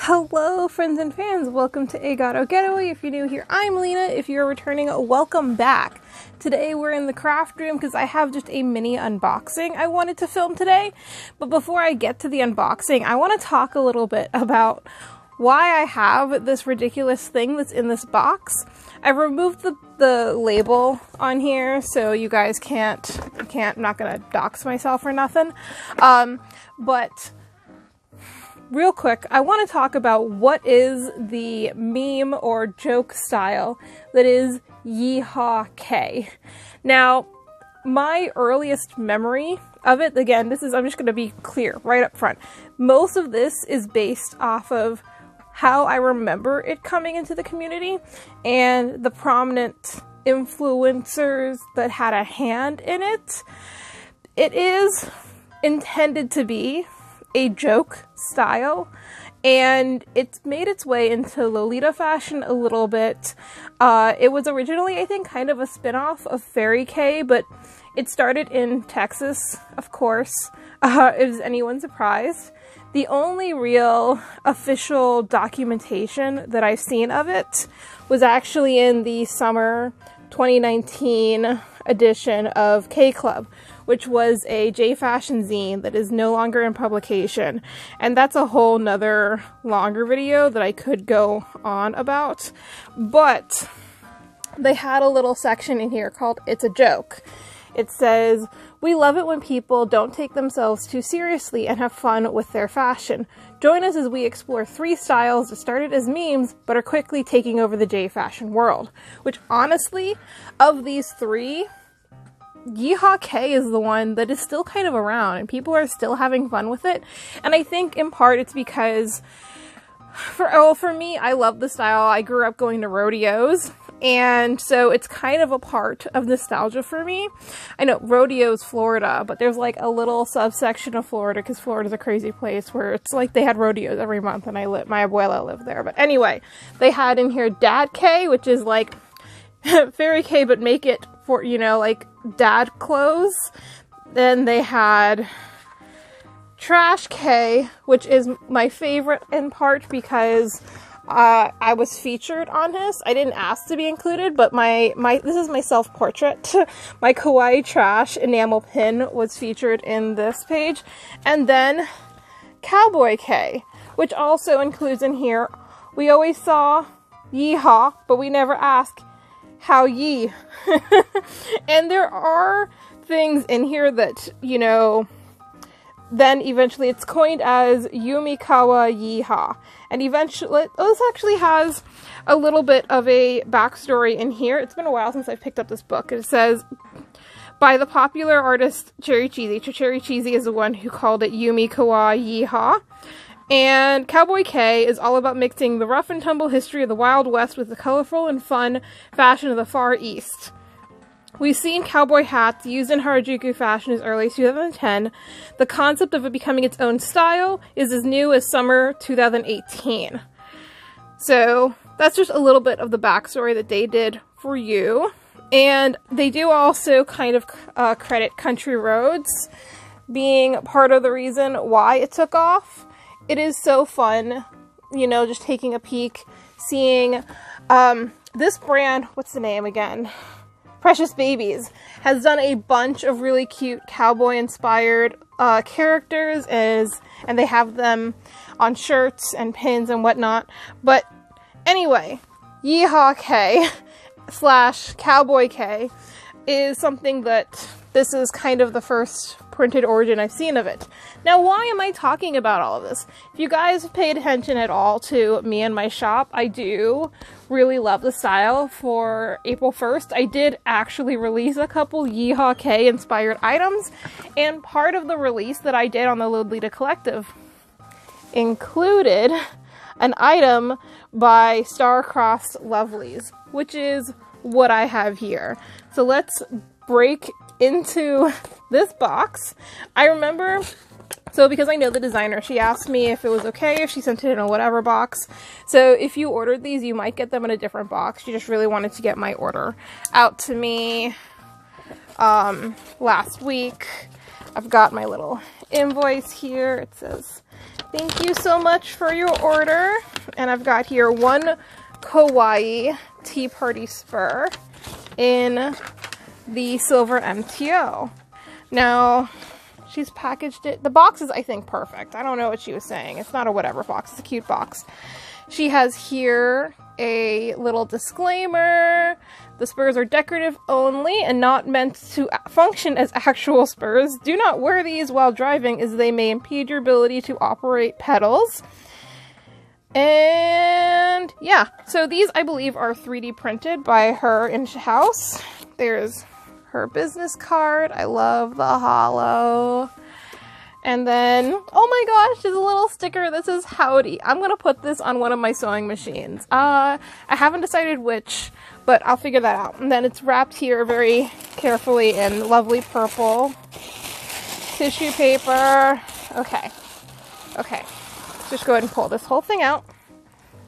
Hello friends and fans, welcome to Agado Getaway. If you're new here, I'm Lena. If you're returning, welcome back. Today we're in the craft room because I have just a mini unboxing I wanted to film today. But before I get to the unboxing, I want to talk a little bit about why I have this ridiculous thing that's in this box. I've removed the label on here so you guys I'm not gonna dox myself or nothing. But real quick, I want to talk about what is the meme or joke style that is YeeHaw Kei. Now, my earliest memory of it, again, I'm just going to be clear right up front. Most of this is based off of how I remember it coming into the community and the prominent influencers that had a hand in it. It is intended to be a joke style, and it's made its way into Lolita fashion a little bit. It was originally, I think, kind of a spin-off of Fairy Kei, but it started in Texas, of course. Is anyone surprised? The only real official documentation that I've seen of it was actually in the summer 2019 edition of K Club, which was a J Fashion zine that is no longer in publication. And that's a whole nother longer video that I could go on about. But they had a little section in here called It's a Joke. It says, "We love it when people don't take themselves too seriously and have fun with their fashion. Join us as we explore 3 styles that started as memes but are quickly taking over the J Fashion world." Which honestly, of these 3, YeeHaw Kei is the one that is still kind of around and people are still having fun with it. And I think in part it's because for me, I love the style. I grew up going to rodeos, and so it's kind of a part of nostalgia for me. I know rodeo's Florida, but there's like a little subsection of Florida because Florida's a crazy place where it's like they had rodeos every month, and my abuela lived there. But anyway, they had in here Dad Kei, which is like Fairy Kei but make it for, you know, like dad clothes. Then they had Trash Kei, which is my favorite in part because I was featured on this. I didn't ask to be included, but this is my self-portrait. My Kawaii Trash enamel pin was featured in this page. And then Cowboy Kei, which also includes in here, we always saw YeeHaw, but we never ask how ye. And there are things in here that, you know, then eventually it's coined as Yumikawa YeeHaw. And eventually, this actually has a little bit of a backstory in here. It's been a while since I picked up this book. It says, by the popular artist Cherry Cheesy. Cherry Cheesy is the one who called it Yumikawa YeeHaw. And Cowboy Kei is all about mixing the rough and tumble history of the Wild West with the colorful and fun fashion of the Far East. We've seen cowboy hats used in Harajuku fashion as early as 2010. The concept of it becoming its own style is as new as summer 2018. So that's just a little bit of the backstory that they did for you. And they do also kind of credit Country Roads being part of the reason why it took off. It is so fun, you know, just taking a peek, seeing this brand, what's the name again? Precious Babies, has done a bunch of really cute cowboy-inspired characters, and they have them on shirts and pins and whatnot. But anyway, YeeHaw Kei / Cowboy Kei is something that this is kind of the first printed origin I've seen of it. Now, why am I talking about all of this? If you guys have paid attention at all to me and my shop, I do really love the style. For April 1st, I did actually release a couple YeeHaw Kei inspired items, and part of the release that I did on the Lolita Collective included an item by Starcrossed Lovelies, which is what I have here. So let's break into this box. I remember, so because I know the designer, she asked me if it was okay if she sent it in a whatever box. So if you ordered these, you might get them in a different box. She just really wanted to get my order out to me last week. I've got my little invoice here. It says Thank you so much for your order. And I've got here one Kawaii Tea Party Spur in the silver MTO. Now, she's packaged it. The box is, I think, perfect. I don't know what she was saying. It's not a whatever box. It's a cute box. She has here a little disclaimer. The spurs are decorative only and not meant to function as actual spurs. Do not wear these while driving as they may impede your ability to operate pedals. And yeah, so these I believe are 3D printed by her in-house. There's her business card. I love the hollow. And then, oh my gosh, there's a little sticker that says howdy. I'm gonna put this on one of my sewing machines. I haven't decided which, but I'll figure that out. And then it's wrapped here very carefully in lovely purple tissue paper. Okay. Okay. Let's just go ahead and pull this whole thing out.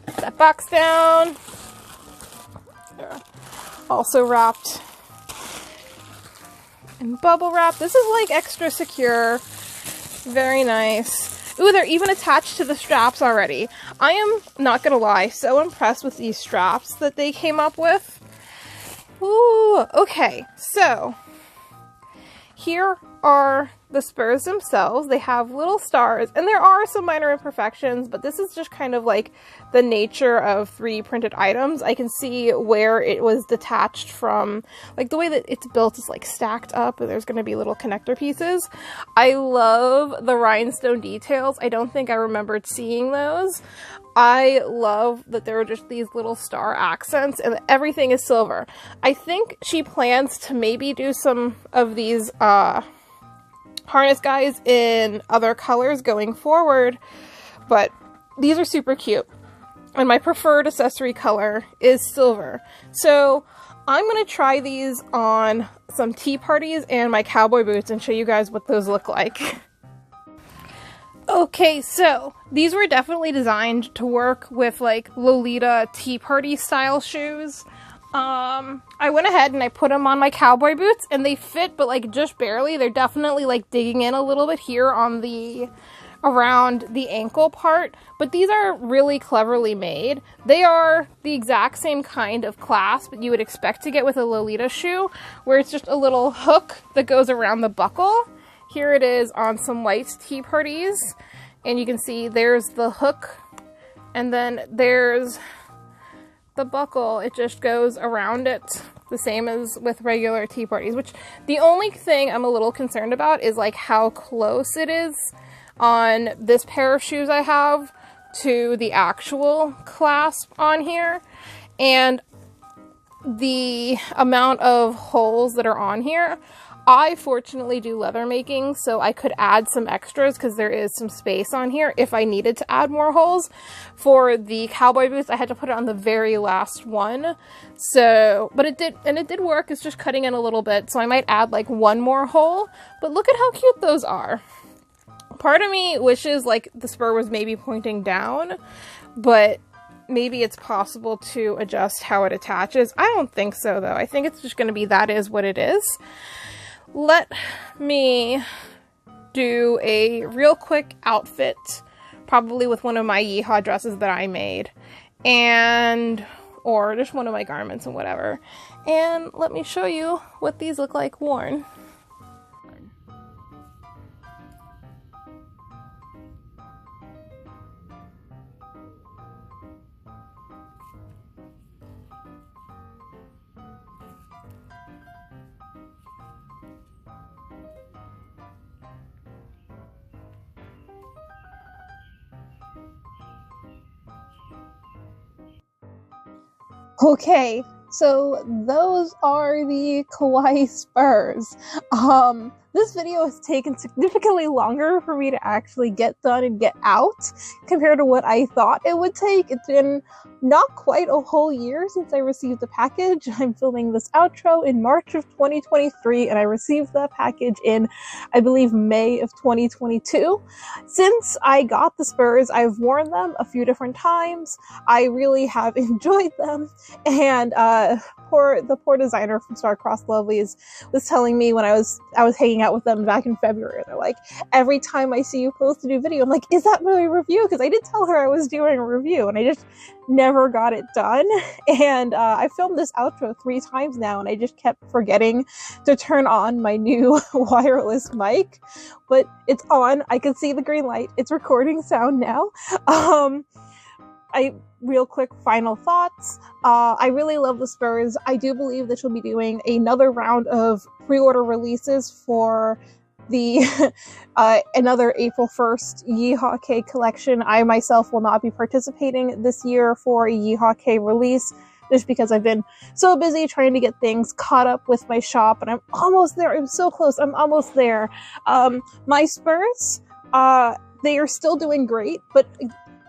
Put that box down. There. Also wrapped in bubble wrap. This is like extra secure. Very nice. Ooh, they're even attached to the straps already. I am, not gonna lie, so impressed with these straps that they came up with. Ooh, okay, so here are the spurs themselves. They have little stars, and there are some minor imperfections, but this is just kind of like the nature of 3D printed items. I can see where it was detached from, like the way that it's built is like stacked up, and there's going to be little connector pieces. I love the rhinestone details. I don't think I remembered seeing those. I love that there are just these little star accents, and everything is silver. I think she plans to maybe do some of these harness guys in other colors going forward, but these are super cute. And my preferred accessory color is silver. So I'm going to try these on some tea parties and my cowboy boots and show you guys what those look like. Okay, so these were definitely designed to work with like Lolita Tea Party style shoes. I went ahead and I put them on my cowboy boots and they fit, but like just barely. They're definitely like digging in a little bit here on the, around the ankle part, but these are really cleverly made. They are the exact same kind of clasp that you would expect to get with a Lolita shoe, where it's just a little hook that goes around the buckle. Here it is on some white tea parties, and you can see there's the hook, and then there's the buckle. It just goes around it, the same as with regular tea parties, which the only thing I'm a little concerned about is like how close it is on this pair of shoes I have to the actual clasp on here, and the amount of holes that are on here. I fortunately do leather making, so I could add some extras because there is some space on here if I needed to add more holes. For the cowboy boots, I had to put it on the very last one. So, but it did work. It's just cutting in a little bit, so I might add like one more hole. But look at how cute those are. Part of me wishes like the spur was maybe pointing down, but maybe it's possible to adjust how it attaches. I don't think so though. I think it's just going to be that is what it is. Let me do a real quick outfit, probably with one of my YeeHaw dresses that I made, and or just one of my garments and whatever. And let me show you what these look like worn. Okay, so those are the Kawaii Spurs. This video has taken significantly longer for me to actually get done and get out compared to what I thought it would take. It's been not quite a whole year since I received the package. I'm filming this outro in March of 2023, and I received the package in, I believe, May of 2022. Since I got the Spurs, I've worn them a few different times. I really have enjoyed them, and the poor designer from Starcrossed Lovelies was telling me when I was hanging out with them back in February. They're like, every time I see you post a new video, I'm like, is that my review? Because I did tell her I was doing a review and I just never got it done. And I filmed this outro 3 times now and I just kept forgetting to turn on my new wireless mic, but it's on. I can see the green light. It's recording sound now. Real quick final thoughts. I really love the Spurs. I do believe that she'll be doing another round of pre-order releases for the another April 1st YeeHaw Kei collection. I myself will not be participating this year for a YeeHaw Kei release just because I've been so busy trying to get things caught up with my shop, and I'm almost there. I'm so close. I'm almost there. My Spurs, they are still doing great, but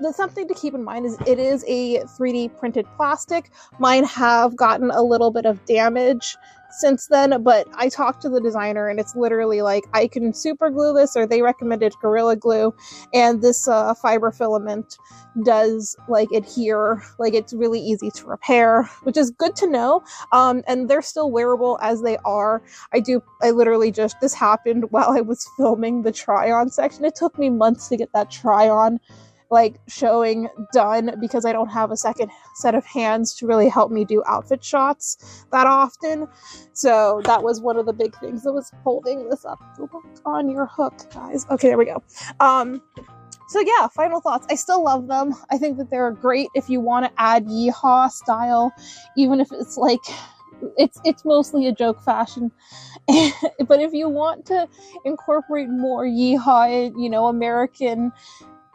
there's something to keep in mind is it is a 3D printed plastic. Mine have gotten a little bit of damage since then, but I talked to the designer and it's literally like, I can super glue this, or they recommended Gorilla Glue, and this fiber filament does like adhere, like it's really easy to repair, which is good to know. And they're still wearable as they are. I literally just, this happened while I was filming the try-on section. It took me months to get that try-on like showing done because I don't have a second set of hands to really help me do outfit shots that often. So that was one of the big things that was holding this up. Go back on your hook, guys. Okay, there we go. So yeah, final thoughts. I still love them. I think that they're great if you want to add YeeHaw style, even if it's like, it's mostly a joke fashion. But if you want to incorporate more YeeHaw, you know, American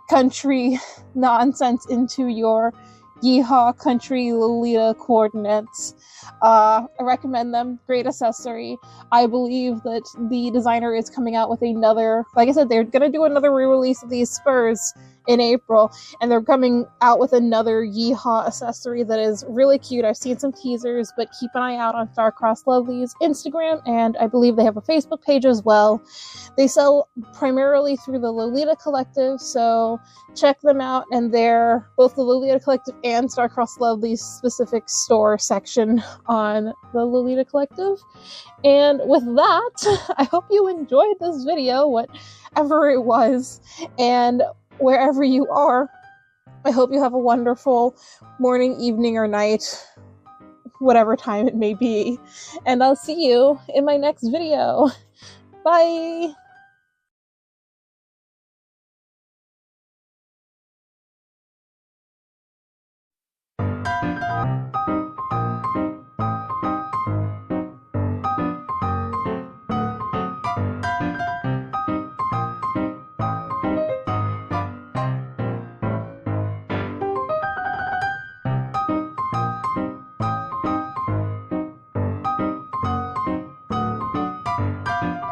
country nonsense into your YeeHaw country Lolita coordinates, I recommend them. Great accessory. I believe that the designer is coming out with another, like I said, they're going to do another re-release of these Spurs in April, and they're coming out with another YeeHaw accessory that is really cute. I've seen some teasers, but keep an eye out on Starcrossed Lovelies Instagram, and I believe they have a Facebook page as well. They sell primarily through the Lolita Collective, so check them out, and they're both the Lolita Collective and Starcrossed Lovelies specific store section on the Lolita Collective. And with that, I hope you enjoyed this video, whatever it was, and wherever you are, I hope you have a wonderful morning, evening, or night, whatever time it may be, and I'll see you in my next video. Bye!